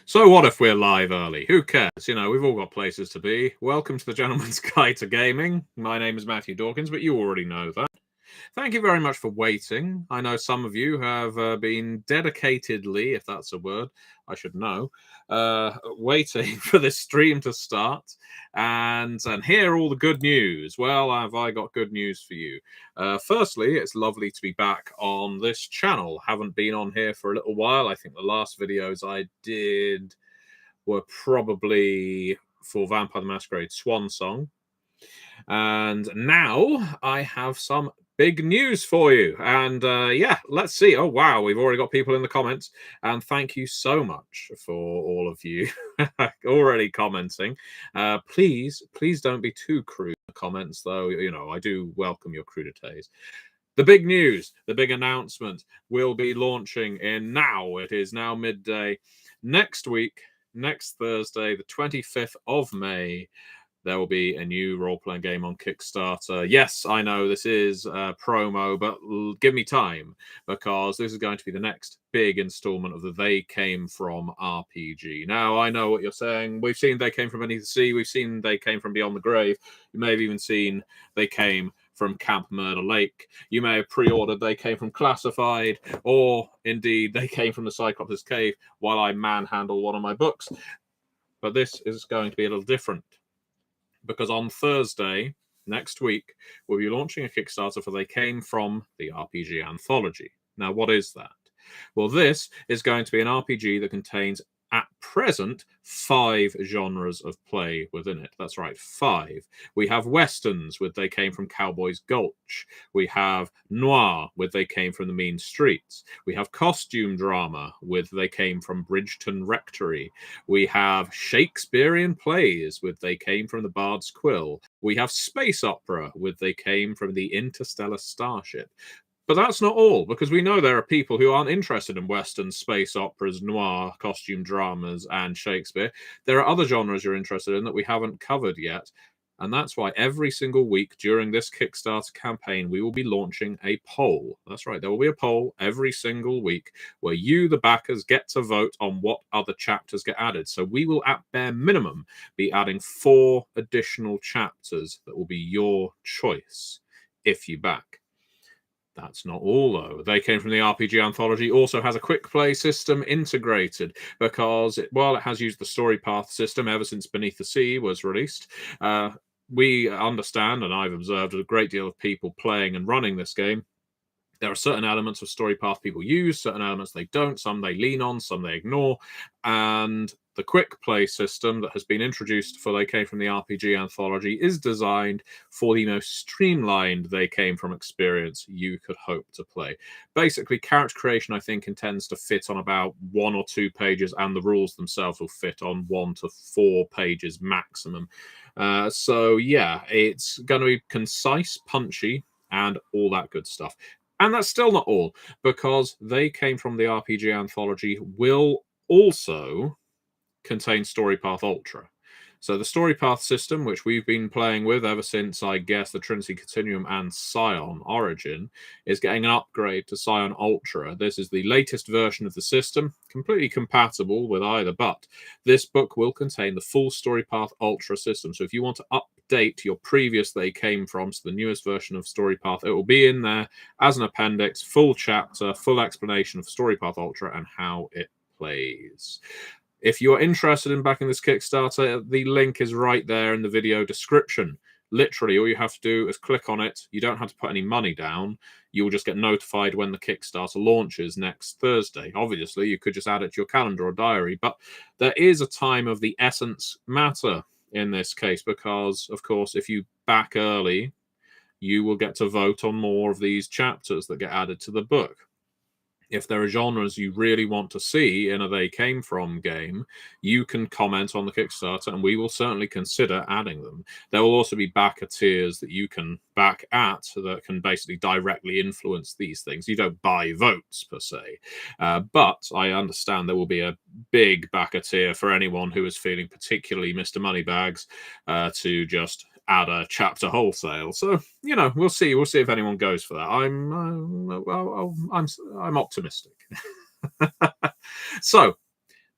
So what if we're live early? Who cares? You know, we've all got places to be. Welcome to the Gentleman's Guide to Gaming. My name is Matthew Dawkins, but you already know that. Thank you very much for waiting. I know some of you have been dedicatedly, if that's a word, I should know, waiting for this stream to start and hear all the good news. Well, have I got good news for you? Firstly, it's lovely to be back on this channel. Haven't been on here for a little while. I think the last videos I did were probably for Vampire the Masquerade Swan Song. And now I have some big news for you. And yeah, let's see. Oh, wow. We've already got people in the comments. And thank you so much for all of you already commenting. Please don't be too crude in the comments, though. You know, I do welcome your crudités. The big news, the big announcement will be launching it is now midday. Next week, next Thursday, the 25th of May, there will be a new role-playing game on Kickstarter. Yes, I know this is promo, but give me time, because this is going to be the next big installment of the They Came From RPG. Now, I know what you're saying. We've seen They Came From Beneath the Sea. We've seen They Came From Beyond the Grave. You may have even seen They Came from Camp Murder Lake. You may have pre-ordered They Came From Classified, or indeed They Came From the Cyclops' Cave while I manhandle one of my books. But this is going to be a little different, because on Thursday next week, we'll be launching a Kickstarter for They Came From the RPG Anthology. Now, what is that? Well, this is going to be an RPG that contains, at present, 5 genres of play within it. That's right, 5. We have Westerns with They Came From Cowboys Gulch. We have Noir with They Came From the Mean Streets. We have Costume Drama with They Came From Bridgeton Rectory. We have Shakespearean plays with They Came From the Bard's Quill. We have Space Opera with They Came From the Interstellar Starship. But that's not all, because we know there are people who aren't interested in Western, space operas, noir, costume dramas, and Shakespeare. There are other genres you're interested in that we haven't covered yet. And that's why every single week during this Kickstarter campaign, we will be launching a poll. That's right, there will be a poll every single week where you, the backers, get to vote on what other chapters get added. So we will, at bare minimum, be adding 4 additional chapters that will be your choice if you back. That's not all, though. They Came From the RPG Anthology also has a quick play system integrated, because while it has used the story path system ever since Beneath the Sea was released, we understand, and I've observed a great deal of people playing and running this game. There are certain elements of story path people use, certain elements they don't, some they lean on, some they ignore, and the quick play system that has been introduced for They Came From the RPG Anthology is designed for the most streamlined They Came From experience you could hope to play. Basically, character creation, I think, intends to fit on about 1 or 2 pages, and the rules themselves will fit on 1 to 4 pages maximum. So, yeah, it's going to be concise, punchy, and all that good stuff. And that's still not all, because They Came From the RPG Anthology will also contain Story Path Ultra. So the Story Path system, which we've been playing with ever since, I guess, the Trinity Continuum and Scion Origin, is getting an upgrade to Scion Ultra. This is the latest version of the system, completely compatible with either, but this book will contain the full Story Path Ultra system. So if you want to update your previous They Came From, so the newest version of Story Path, it will be in there as an appendix, full chapter, full explanation of Story Path Ultra and how it plays. If you're interested in backing this Kickstarter, the link is right there in the video description. Literally, all you have to do is click on it. You don't have to put any money down. You will just get notified when the Kickstarter launches next Thursday. Obviously, you could just add it to your calendar or diary, but there is a time of the essence matter in this case, because, of course, if you back early, you will get to vote on more of these chapters that get added to the book. If there are genres you really want to see in a They Came From game, you can comment on the Kickstarter and we will certainly consider adding them. There will also be backer tiers that you can back at that can basically directly influence these things. You don't buy votes per se, but I understand there will be a big backer tier for anyone who is feeling particularly Mr. Moneybags to just add a chapter wholesale. So, you know, we'll see if anyone goes for that. I'm optimistic. So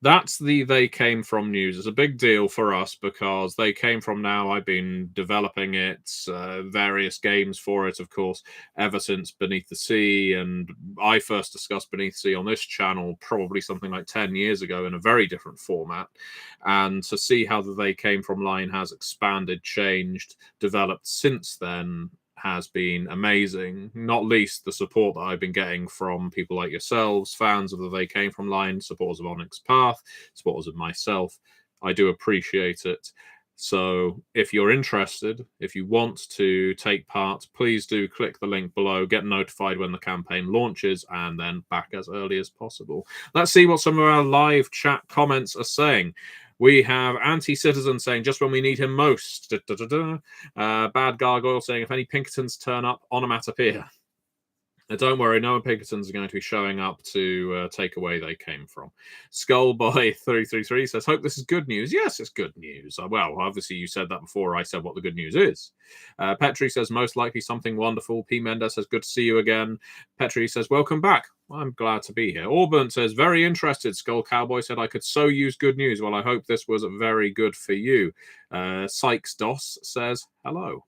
That's the They Came From news. It's a big deal for us because They Came From now, I've been developing it, various games for it, of course, ever since Beneath the Sea. And I first discussed Beneath the Sea on this channel probably something like 10 years ago in a very different format. And to see how the They Came From line has expanded, changed, developed since then has been amazing, not least the support that I've been getting from people like yourselves, fans of the They Came From line, supporters of Onyx Path, supporters of myself. I do appreciate it. So if you're interested, if you want to take part, please do click the link below, get notified when the campaign launches, and then back as early as possible. Let's see what some of our live chat comments are saying. We have Anti-Citizen saying, just when we need him most. Da, da, da, da. Bad Gargoyle saying, if any Pinkertons turn up, onomatopoeia. Don't worry, no Pinkertons are going to be showing up to take away They Came From. Skullboy333 says, hope this is good news. Yes, it's good news. Well, obviously you said that before I said what the good news is. Petri says, most likely something wonderful. P. Mendes says, good to see you again. Petri says, welcome back. I'm glad to be here. Auburn says, very interested. Skull Cowboy said, I could so use good news. Well, I hope this was very good for you. Sykes Doss says, hello.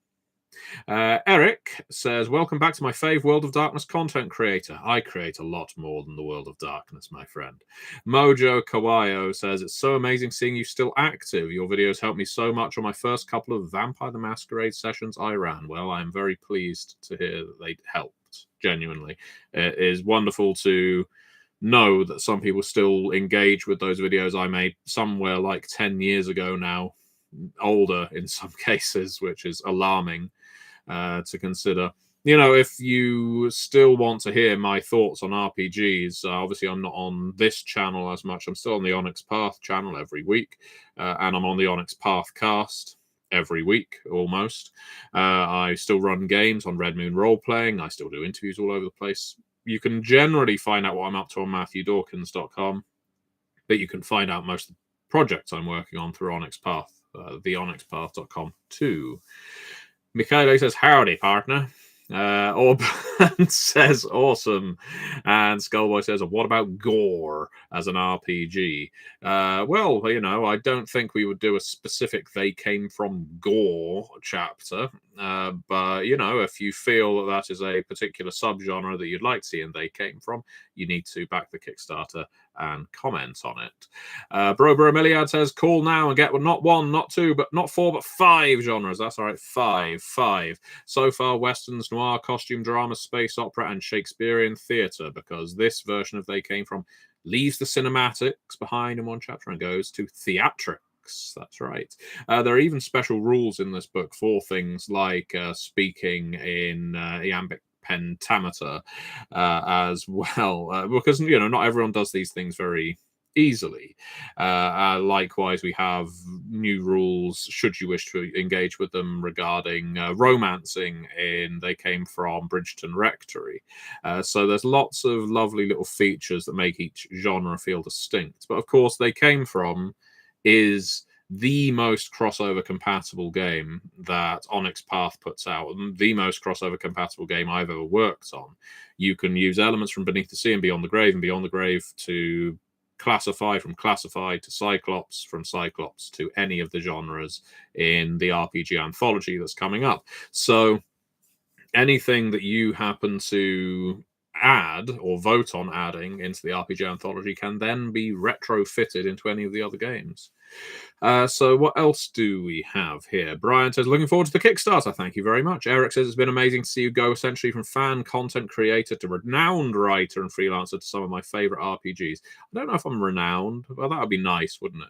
Eric says, welcome back to my fave World of Darkness content creator. I create a lot more than the World of Darkness, my friend. Mojo Kawaio says, it's so amazing seeing you still active. Your videos helped me so much on my first couple of Vampire the Masquerade sessions I ran. Well, I'm very pleased to hear that they helped, genuinely. It is wonderful to know that some people still engage with those videos I made somewhere like 10 years ago now, older in some cases, which is alarming to consider. You know, if you still want to hear my thoughts on RPGs, obviously I'm not on this channel as much. I'm still on the Onyx Path channel every week, and I'm on the Onyx Path cast every week almost. I still run games on Red Moon Role Playing. I still do interviews all over the place. You can generally find out what I'm up to on MatthewDawkins.com, but you can find out most of the projects I'm working on through Onyx Path, theonyxpath.com too. Mikhailo says, howdy, partner. Orban says, awesome. And Skullboy says, what about gore as an RPG? Well, you know, I don't think we would do a specific They Came From gore chapter. But, you know, if you feel that that is a particular subgenre that you'd like to see and They Came From, you need to back the Kickstarter and comment on it. Brober Emiliad says, call now and get not one, not two, but not four, but 5 genres. That's all right, 5. So far, westerns, noir, costume drama, space opera, and Shakespearean theatre, because this version of They Came From leaves the cinematics behind in one chapter and goes to theatrics. That's right. There are even special rules in this book for things like speaking in iambic pentameter as well, because, you know, not everyone does these things very easily. Likewise, we have new rules, should you wish to engage with them, regarding romancing in They Came From Bridgeton Rectory. So there's lots of lovely little features that make each genre feel distinct. But of course, They Came From is the most crossover compatible game that Onyx Path puts out, and the most crossover compatible game I've ever worked on. You can use elements from Beneath the Sea and Beyond the Grave, and Beyond the Grave to Classify, from Classified to Cyclops, from Cyclops to any of the genres in the RPG anthology that's coming up. So anything that you happen to add or vote on adding into the RPG anthology can then be retrofitted into any of the other games. So what else do we have here? Brian says, looking forward to the Kickstarter. Thank you very much. Eric says, it's been amazing to see you go essentially from fan content creator to renowned writer and freelancer to some of my favorite RPGs. I don't know if I'm renowned. Well, that would be nice, wouldn't it?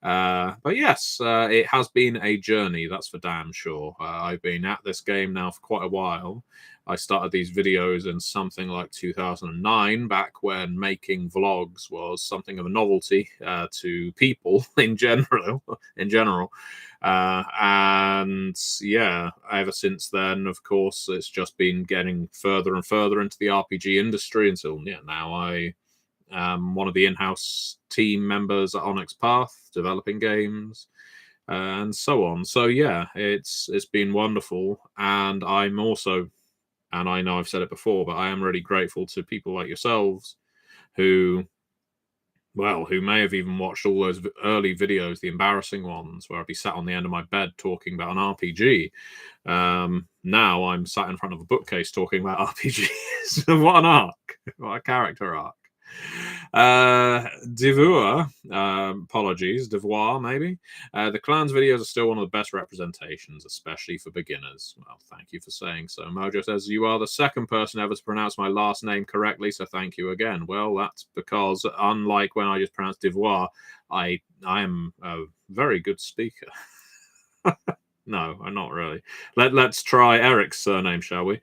But yes, it has been a journey, that's for damn sure. I've been at this game now for quite a while. I started these videos in something like 2009, back when making vlogs was something of a novelty to people in general. And yeah, ever since then, of course, it's just been getting further and further into the RPG industry until now I one of the in-house team members at Onyx Path, developing games, and so on. So yeah, it's been wonderful, and I'm also, and I know I've said it before, but I am really grateful to people like yourselves who well, who may have even watched all those early videos, the embarrassing ones, where I'd be sat on the end of my bed talking about an RPG. Now I'm sat in front of a bookcase talking about RPGs. What an arc! What a character arc. Devoir, apologies, Devoir, maybe. The Clans videos are still one of the best representations, especially for beginners. Well, thank you for saying so. Mojo says, you are the second person ever to pronounce my last name correctly, so thank you again. Well, that's because, unlike when I just pronounced Devoir, I am a very good speaker. No, I'm not really. Let's try Eric's surname, shall we?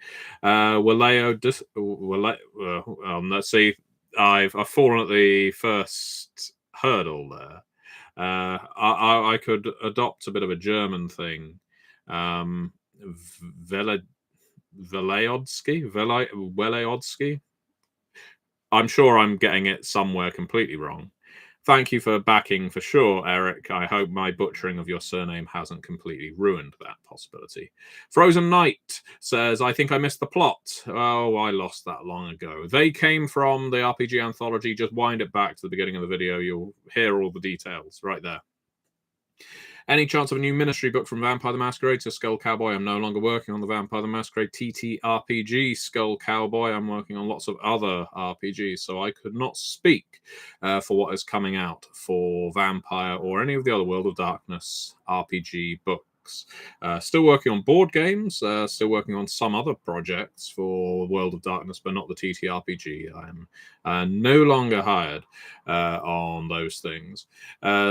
Let's see. I've fallen at the first hurdle there. I could adopt a bit of a German thing. Veleodsky. I'm sure I'm getting it somewhere completely wrong. Thank you for backing for sure, Eric. I hope my butchering of your surname hasn't completely ruined that possibility. Frozen Knight says, I think I missed the plot. Oh, I lost that long ago. They came from the RPG Anthology. Just wind it back to the beginning of the video. You'll hear all the details right there. Any chance of a new ministry book from Vampire the Masquerade to Skull Cowboy? I'm no longer working on the Vampire the Masquerade TTRPG Skull Cowboy. I'm working on lots of other RPGs, so I could not speak for what is coming out for Vampire or any of the other World of Darkness RPG books. Still working on board games, still working on some other projects for World of Darkness, but not the TTRPG. I am no longer hired on those things.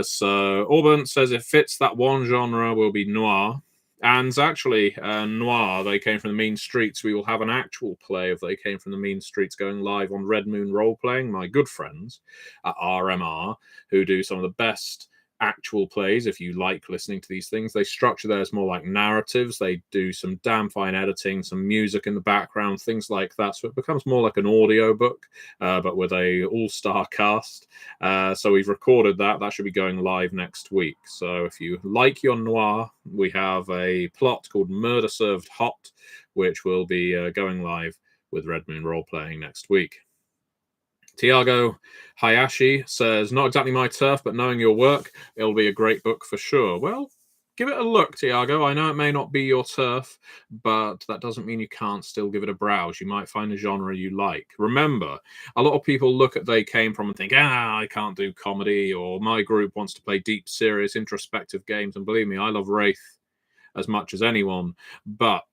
So Auburn says it fits that one genre will be noir. And actually, noir, They Came from the Mean Streets. We will have an actual play of They Came from the Mean Streets going live on Red Moon Role Playing, my good friends at RMR, who do some of the best actual plays. If you like listening to these things, they structure theirs more like narratives. They do some damn fine editing, some music in the background, things like that. So it becomes more like an audio book, but with a all-star cast. So we've recorded that. That should be going live next week. So if you like your noir, we have a plot called Murder Served Hot, which will be going live with Red Moon Role Playing next week. Tiago Hayashi says, not exactly my turf, but knowing your work, it'll be a great book for sure. Well, give it a look, Tiago. I know it may not be your turf, but that doesn't mean you can't still give it a browse. You might find a genre you like. Remember, a lot of people look at They Came From and think, I can't do comedy, or my group wants to play deep, serious, introspective games. And believe me, I love Wraith as much as anyone, but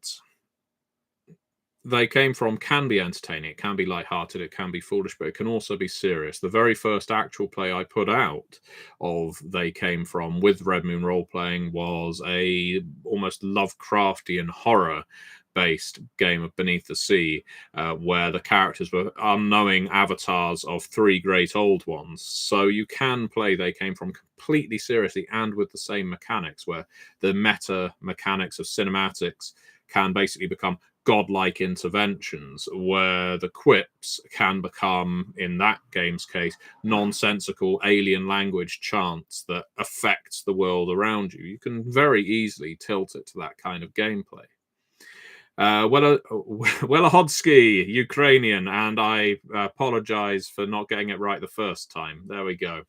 They Came From can be entertaining, it can be lighthearted, it can be foolish, but it can also be serious. The very first actual play I put out of They Came From with Red Moon Role Playing was a almost Lovecraftian horror based game of Beneath the Sea, where the characters were unknowing avatars of three great old ones. So you can play They Came From completely seriously and with the same mechanics, where the meta mechanics of cinematics can basically become godlike interventions, where the quips can become, in that game's case, nonsensical alien language chants that affects the world around you. You can very easily tilt it to that kind of gameplay. Welahodsky, Ukrainian, and I apologize for not getting it right the first time. There we go.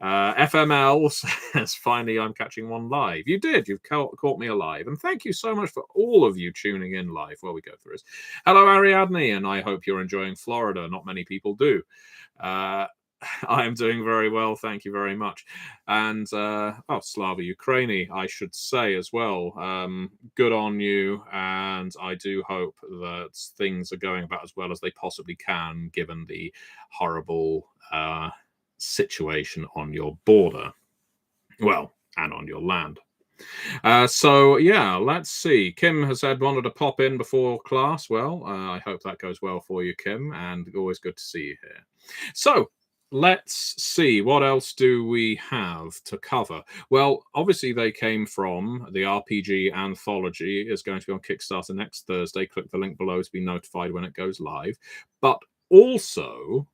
FML says, finally, I'm catching one live. You did. You've caught me alive. And thank you so much for all of you tuning in live while we go through this. Hello, Ariadne, and I hope you're enjoying Florida. Not many people do. I am doing very well. Thank you very much. And, Slava Ukraini, I should say as well. Good on you. And I do hope that things are going about as well as they possibly can, given the horrible situation on your border, well, and on your land. So yeah, let's see. Kim has said wanted to pop in before class. Well, I hope that goes well for you, Kim, and always good to see you here. So let's see, what else do we have to cover? Well, obviously They Came From the RPG Anthology is going to be on Kickstarter next Thursday. Click the link below to be notified when it goes live. But Also,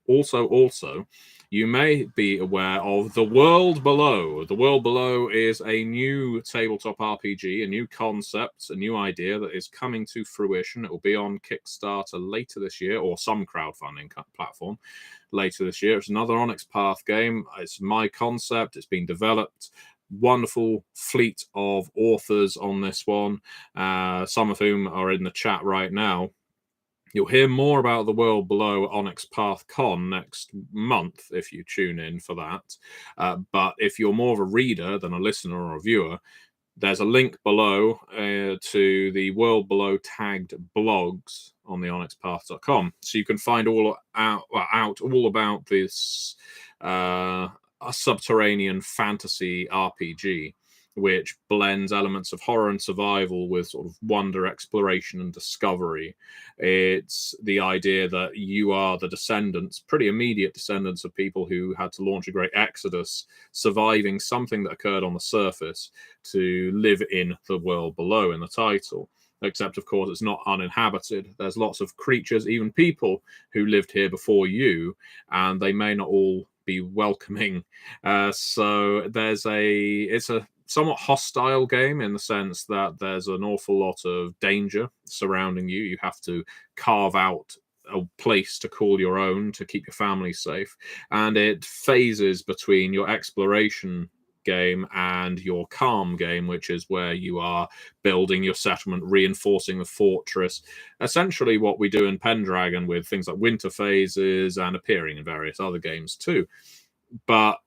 you may be aware of The World Below. The World Below is a new tabletop RPG, a new concept, a new idea that is coming to fruition. It will be on Kickstarter later this year, or some crowdfunding platform later this year. It's another Onyx Path game. It's my concept. It's been developed. Wonderful fleet of authors on this one, some of whom are in the chat right now. You'll hear more about The World Below Onyx Path Con next month if you tune in for that. But if you're more of a reader than a listener or a viewer, there's a link below to the World Below tagged blogs on the onyxpath.com. So you can find all about this a subterranean fantasy RPG, which blends elements of horror and survival with sort of wonder, exploration, and discovery. It's the idea that you are the descendants, pretty immediate descendants of people who had to launch a great exodus, surviving something that occurred on the surface to live in the world below in the title. Except, of course, it's not uninhabited. There's lots of creatures, even people, who lived here before you, and they may not all be welcoming. So it's a somewhat hostile game in the sense that there's an awful lot of danger surrounding you. You have to carve out a place to call your own to keep your family safe, and it phases between your exploration game and your calm game, which is where you are building your settlement, reinforcing the fortress, essentially what we do in Pendragon with things like winter phases and appearing in various other games too. But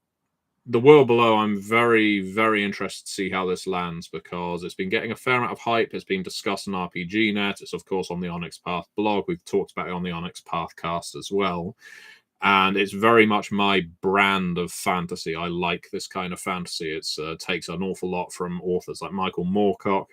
The World Below, I'm very, very interested to see how this lands, because it's been getting a fair amount of hype. It's been discussed on RPGNet. It's, of course, on the Onyx Path blog. We've talked about it on the Onyx Path cast as well. And it's very much my brand of fantasy. I like this kind of fantasy. It takes an awful lot from authors like Michael Moorcock,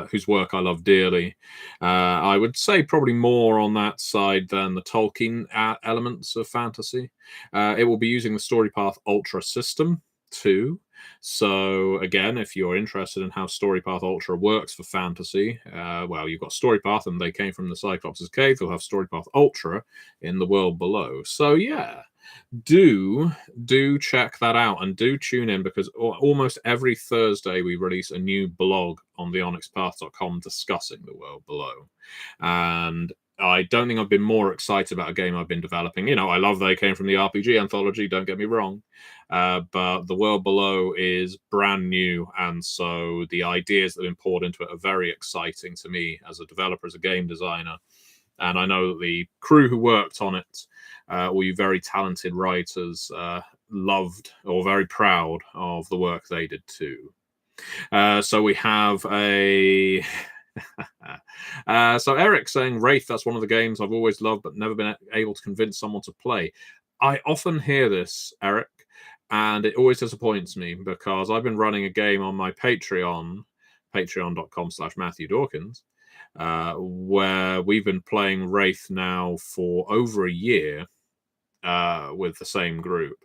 whose work I love dearly. I would say probably more on that side than the Tolkien elements of fantasy. It will be using the StoryPath Ultra system too. So again, if you're interested in how StoryPath Ultra works for fantasy, well, you've got StoryPath, and they came from the Cyclops' Cave. They'll have StoryPath Ultra in the world below. So yeah, do check that out, and do tune in, because almost every Thursday we release a new blog on the onyxpath.com discussing the world below. And I don't think I've been more excited about a game I've been developing. I love They Came From the RPG Anthology, don't get me wrong. But the world below is brand new, and so the ideas that have been poured into it are very exciting to me as a developer, as a game designer. And I know that the crew who worked on it, all you very talented writers, loved or very proud of the work they did too. So we have a... so Eric saying, Wraith, that's one of the games I've always loved but never been able to convince someone to play. I often hear this, Eric, and it always disappoints me, because I've been running a game on my Patreon, patreon.com/Matthew Dawkins, where we've been playing Wraith now for over a year with the same group,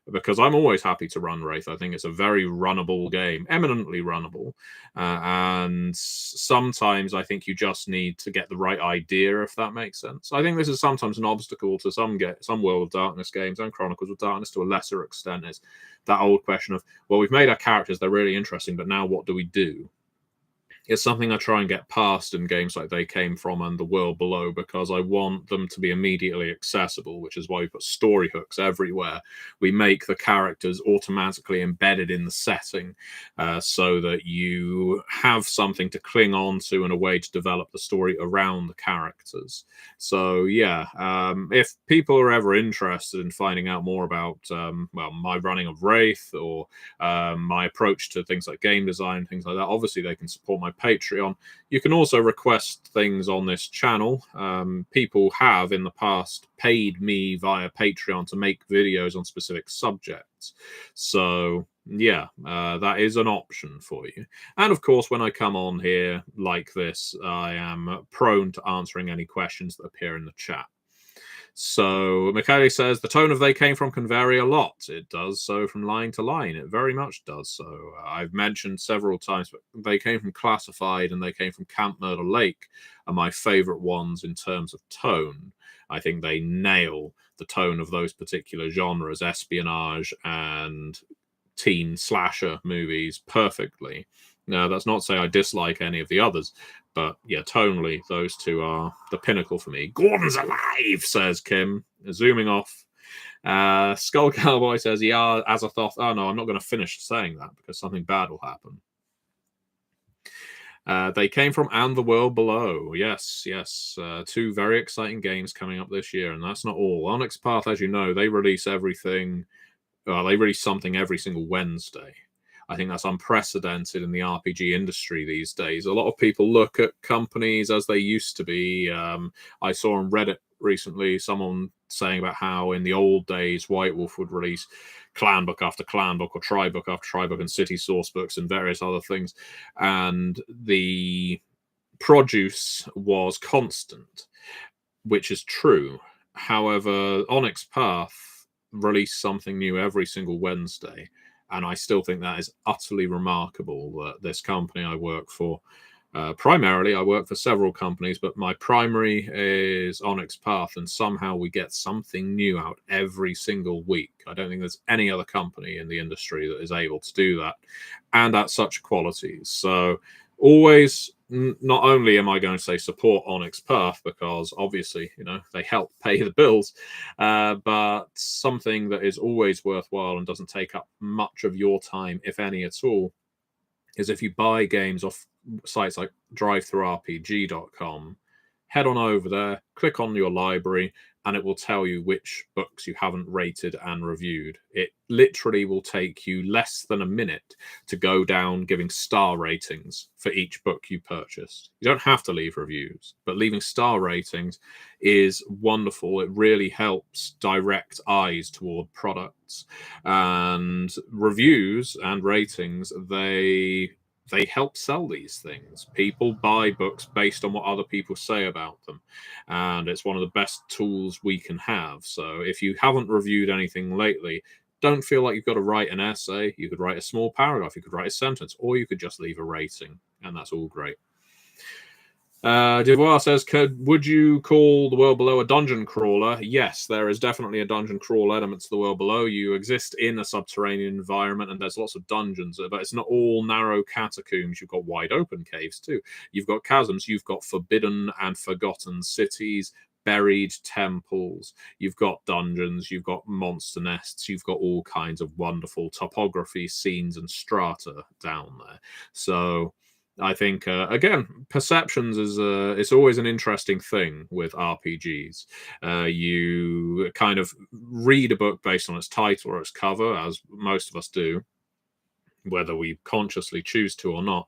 because I'm always happy to run Wraith. I think it's a very runnable game, eminently runnable, and sometimes I think you just need to get the right idea, if that makes sense. I think this is sometimes an obstacle to some World of Darkness games, and Chronicles of Darkness to a lesser extent. Is that old question of, well, we've made our characters, they're really interesting, but now what do we do? It's something I try and get past in games like They Came From and The World Below, because I want them to be immediately accessible, which is why we put story hooks everywhere. We make the characters automatically embedded in the setting, so that you have something to cling on to and a way to develop the story around the characters. So yeah, if people are ever interested in finding out more about my running of Wraith, or my approach to things like game design, things like that, obviously they can support my Patreon. You can also request things on this channel. People have in the past paid me via Patreon to make videos on specific subjects. So yeah, that is an option for you. And of course, when I come on here like this, I am prone to answering any questions that appear in the chat. So Michele says, the tone of They Came From can vary a lot. It does so from line to line. It very much does so. I've mentioned several times, but They Came From Classified and They Came From Camp Murder Lake are my favorite ones in terms of tone. I think they nail the tone of those particular genres, espionage and teen slasher movies, perfectly. Now, that's not to say I dislike any of the others, but yeah, tonally, those two are the pinnacle for me. Gordon's alive, says Kim, zooming off. Skull Cowboy says, yeah, Azathoth. Oh no, I'm not going to finish saying that because something bad will happen. They came from And the World Below. Yes, yes. Two very exciting games coming up this year, and that's not all. Onyx Path, as you know, they release everything. They release something every single Wednesday. I think that's unprecedented in the RPG industry these days. A lot of people look at companies as they used to be. I saw on Reddit recently someone saying about how in the old days White Wolf would release clan book after clan book or tribe book after tribe book and city source books and various other things, and the produce was constant, which is true. However, Onyx Path release something new every single Wednesday, and I still think that is utterly remarkable that this company I work for, primarily I work for several companies, but my primary is Onyx Path, and somehow we get something new out every single week. I don't think there's any other company in the industry that is able to do that, and at such qualities. So always, not only am I going to say support Onyx Path because obviously, you know, they help pay the bills, but something that is always worthwhile and doesn't take up much of your time, if any at all, is if you buy games off sites like drivethrurpg.com, head on over there, click on your library, and it will tell you which books you haven't rated and reviewed. It literally will take you less than a minute to go down giving star ratings for each book you purchased. You don't have to leave reviews, but leaving star ratings is wonderful. It really helps direct eyes toward products. And reviews and ratings, they help sell these things. People buy books based on what other people say about them, and it's one of the best tools we can have. So if you haven't reviewed anything lately, don't feel like you've got to write an essay. You could write a small paragraph, you could write a sentence, or you could just leave a rating, and that's all great. Devoir says, would you call the world below a dungeon crawler? Yes, there is definitely a dungeon crawl element to the world below. You exist in a subterranean environment and there's lots of dungeons, but it's not all narrow catacombs. You've got wide open caves too. You've got chasms. You've got forbidden and forgotten cities, buried temples. You've got dungeons. You've got monster nests. You've got all kinds of wonderful topography, scenes, and strata down there. So I think, again, perceptions is it's always an interesting thing with RPGs. You kind of read a book based on its title or its cover, as most of us do, whether we consciously choose to or not.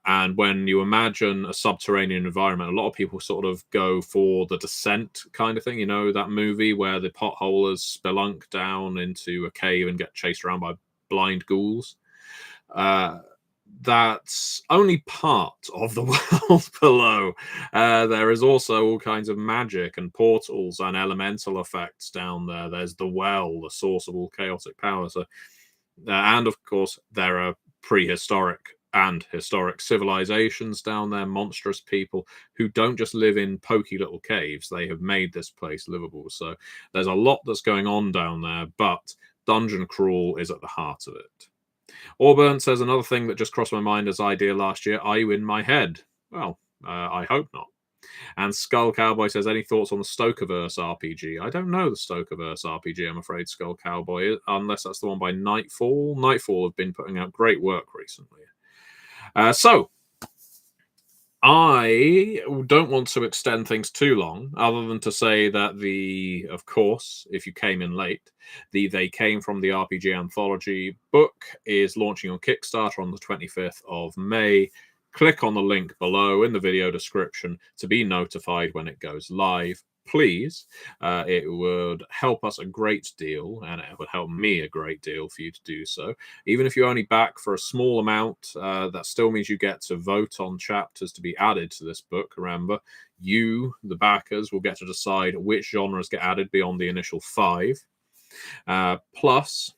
And when you imagine a subterranean environment, a lot of people sort of go for the Descent kind of thing. You know, that movie where the potholers spelunk down into a cave and get chased around by blind ghouls. That's only part of the world below. There is also all kinds of magic and portals and elemental effects down there. There's the well, the source of all chaotic power. So, and of course, there are prehistoric and historic civilizations down there, monstrous people who don't just live in pokey little caves. They have made this place livable. So there's a lot that's going on down there, but dungeon crawl is at the heart of it. Auburn says, another thing that just crossed my mind as idea last year, are you in my head? Well, I hope not. And Skull Cowboy says, any thoughts on the Stokerverse RPG? I don't know the Stokerverse RPG, I'm afraid, Skull Cowboy, unless that's the one by Nightfall. Nightfall have been putting out great work recently. So, I don't want to extend things too long, other than to say that of course, if you came in late, They Came from the RPG Anthology book is launching on Kickstarter on the 25th of May. Click on the link below in the video description to be notified when it goes live. Please, it would help us a great deal, and it would help me a great deal for you to do so. Even if you only back for a small amount, that still means you get to vote on chapters to be added to this book. Remember, you, the backers, will get to decide which genres get added beyond the initial 5. Plus,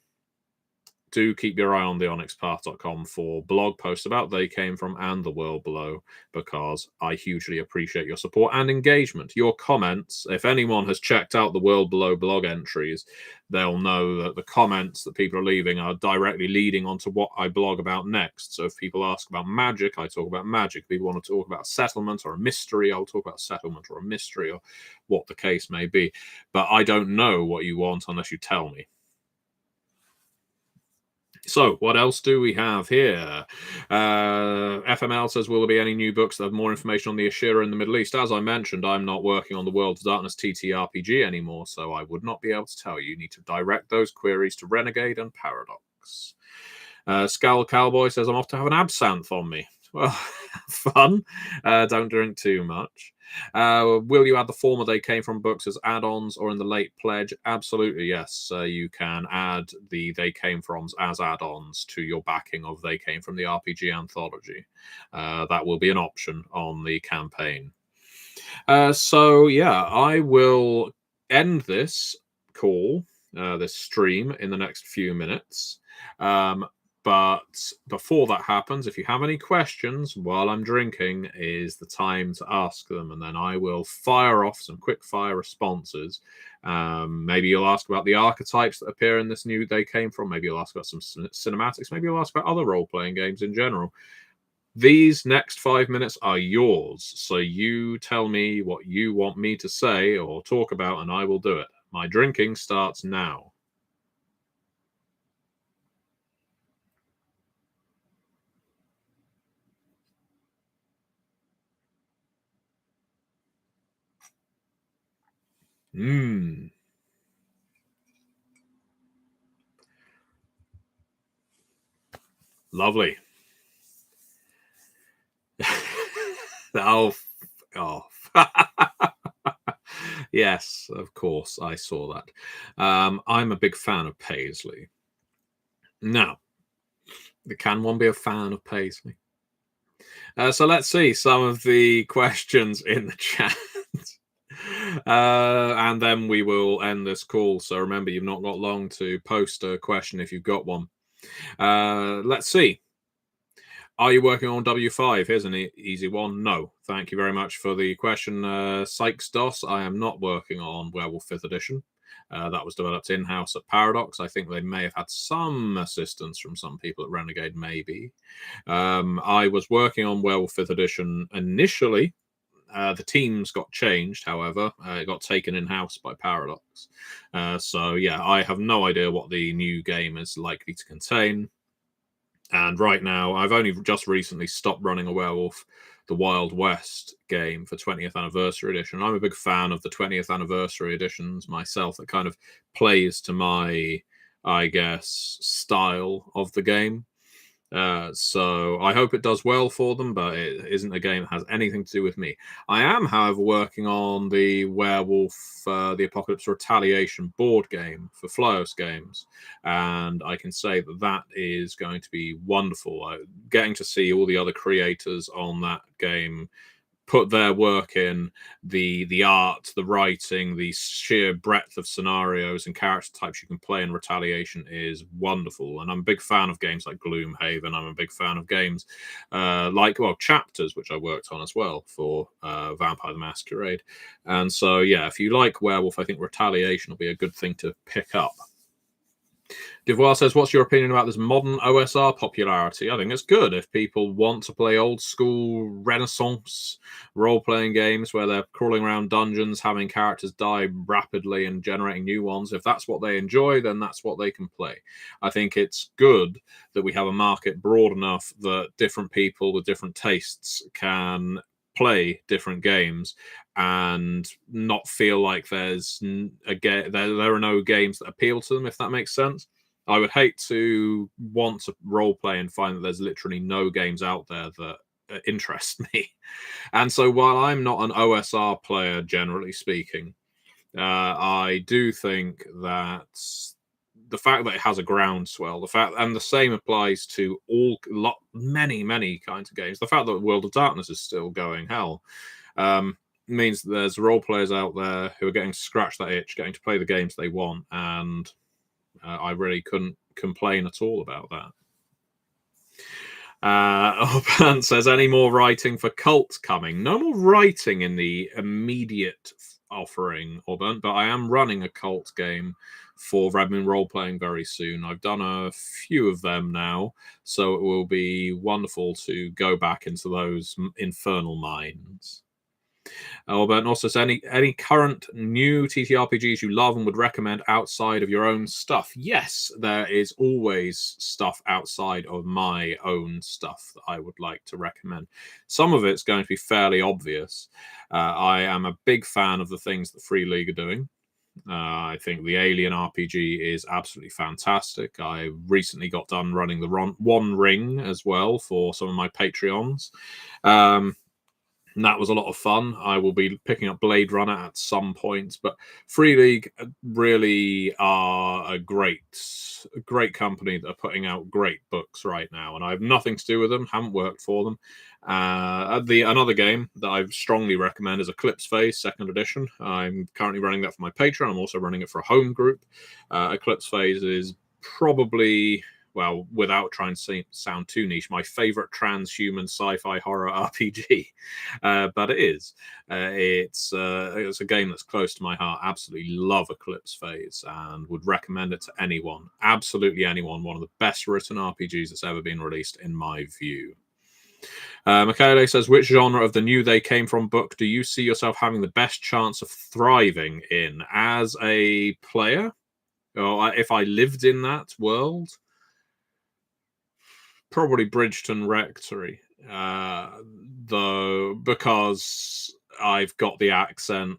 do keep your eye on the onyxpath.com for blog posts about They Came From and The World Below, because I hugely appreciate your support and engagement. Your comments, if anyone has checked out the World Below blog entries, they'll know that the comments that people are leaving are directly leading onto what I blog about next. So if people ask about magic, I talk about magic. If people want to talk about settlement or a mystery, I'll talk about settlement or a mystery, or what the case may be. But I don't know what you want unless you tell me. So, what else do we have here? FML says, will there be any new books that have more information on the Ashira in the Middle East? As I mentioned, I'm not working on the World of Darkness TTRPG anymore, so I would not be able to tell you. You need to direct those queries to Renegade and Paradox. Scowl Cowboy says, I'm off to have an absinthe on me. Well, fun. Don't drink too much. Will you add the former They Came From books as add-ons or in the late pledge? Absolutely, yes. You can add the They Came Froms as add-ons to your backing of They Came From the RPG Anthology. That will be an option on the campaign. So, yeah, I will end this call, this stream, in the next few minutes. But before that happens, if you have any questions while I'm drinking, is the time to ask them, and then I will fire off some quick fire responses. Maybe you'll ask about the archetypes that appear in this new They Came From. Maybe you'll ask about some cinematics. Maybe you'll ask about other role-playing games in general. These next 5 minutes are yours, so you tell me what you want me to say or talk about, and I will do it. My drinking starts now. Lovely. Oh. Yes, of course, I saw that. I'm a big fan of Paisley. Now, can one be a fan of Paisley? So let's see some of the questions in the chat. And then we will end this call. So remember, you've not got long to post a question if you've got one. Let's see. Are you working on W5? Here's an easy one. No. Thank you very much for the question, Sykes DOS. I am not working on Werewolf 5th edition. That was developed in-house at Paradox. I think they may have had some assistance from some people at Renegade, maybe. I was working on Werewolf 5th edition initially. The teams got changed, however. It got taken in-house by Paradox. So, yeah, I have no idea what the new game is likely to contain. And right now, I've only just recently stopped running a Werewolf, the Wild West game for 20th Anniversary Edition. I'm a big fan of the 20th Anniversary Editions myself. It kind of plays to my, I guess, style of the game. So I hope it does well for them, but it isn't a game that has anything to do with me. I am, however, working on the Werewolf, the Apocalypse Retaliation board game for Flyos Games, and I can say that that is going to be wonderful. Getting to see all the other creators on that game put their work in, the art, the writing, the sheer breadth of scenarios and character types you can play in Retaliation is wonderful. And I'm a big fan of games like Gloomhaven. I'm a big fan of games like, well, Chapters, which I worked on as well for Vampire the Masquerade. And so, yeah, if you like Werewolf, I think Retaliation will be a good thing to pick up. Devoir says, what's your opinion about this modern OSR popularity? I think it's good if people want to play old school Renaissance role-playing games where they're crawling around dungeons, having characters die rapidly and generating new ones. If that's what they enjoy, then that's what they can play. I think it's good that we have a market broad enough that different people with different tastes can play different games and not feel like there are no games that appeal to them, if that makes sense. I would hate to want to role play and find that there's literally no games out there that interest me. And so while I'm not an OSR player, generally speaking, I do think that the fact that it has a groundswell, and the same applies to many kinds of games. The fact that World of Darkness is still going, means that there's role players out there who are getting to scratch that itch, getting to play the games they want, and I really couldn't complain at all about that. Orban says, any more writing for Cult coming? No more writing in the immediate offering, Orban, but I am running a Cult game for Red Moon Role Playing very soon. I've done a few of them now, so it will be wonderful to go back into those infernal mines. Orban also says, any current new TTRPGs you love and would recommend outside of your own stuff? Yes, there is always stuff outside of my own stuff that I would like to recommend. Some of it's going to be fairly obvious. I am a big fan of the things that Free League are doing. I think the Alien RPG is absolutely fantastic. I recently got done running the One Ring as well for some of my Patreons. And that was a lot of fun. I will be picking up Blade Runner at some point, but Free League really are a great company that are putting out great books right now, and I have nothing to do with them, haven't worked for them. Another game that I strongly recommend is Eclipse Phase 2nd Edition. I'm currently running that for my Patreon. I'm also running it for a home group. Eclipse Phase is probably, well, without trying to sound too niche, my favorite transhuman sci-fi horror RPG. But it is. It's a game that's close to my heart. Absolutely love Eclipse Phase and would recommend it to anyone. Absolutely anyone. One of the best written RPGs that's ever been released, in my view. Michele says, which genre of the New They Came From book do you see yourself having the best chance of thriving in as a player? Or if I lived in that world? Probably Bridgeton Rectory, though, because I've got the accent.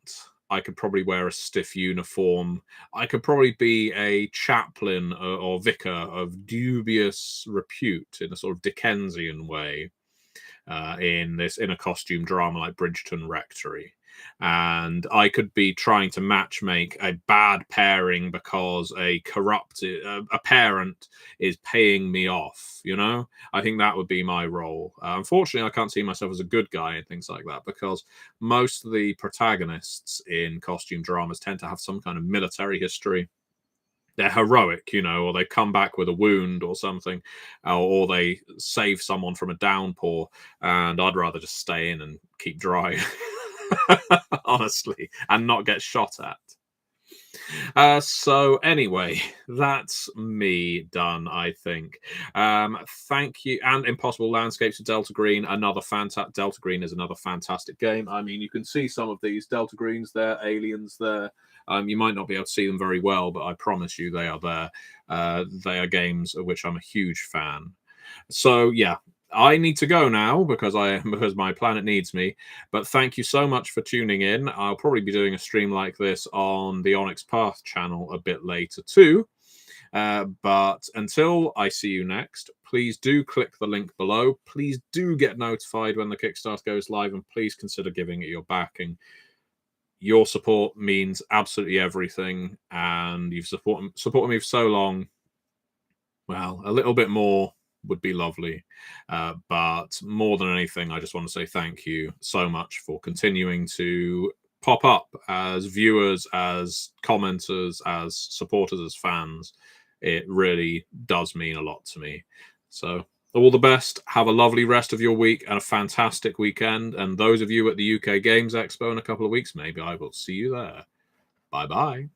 I could probably wear a stiff uniform. I could probably be a chaplain or vicar of dubious repute in a sort of Dickensian way, in a costume drama like Bridgeton Rectory. And I could be trying to matchmake a bad pairing because a parent is paying me off, you know? I think that would be my role. Unfortunately, I can't see myself as a good guy and things like that, because most of the protagonists in costume dramas tend to have some kind of military history. They're heroic, you know, or they come back with a wound or something, or they save someone from a downpour, and I'd rather just stay in and keep dry, honestly, and not get shot at. So anyway, that's me done, I think. Thank you. And Impossible Landscapes of Delta Green, Delta Green is another fantastic game. I mean, you can see some of these Delta Greens there, aliens there. You might not be able to see them very well, but I promise you they are there. They are games of which I'm a huge fan. So yeah, I need to go now because my planet needs me. But thank you so much for tuning in. I'll probably be doing a stream like this on the Onyx Path channel a bit later too. But until I see you next, please do click the link below. Please do get notified when the Kickstarter goes live, and please consider giving it your backing. Your support means absolutely everything, and you've supported me for so long. Well, a little bit more would be lovely. But more than anything, I just want to say thank you so much for continuing to pop up as viewers, as commenters, as supporters, as fans. It really does mean a lot to me. So all the best. Have a lovely rest of your week and a fantastic weekend. And those of you at the UK Games Expo in a couple of weeks, maybe I will see you there. Bye-bye.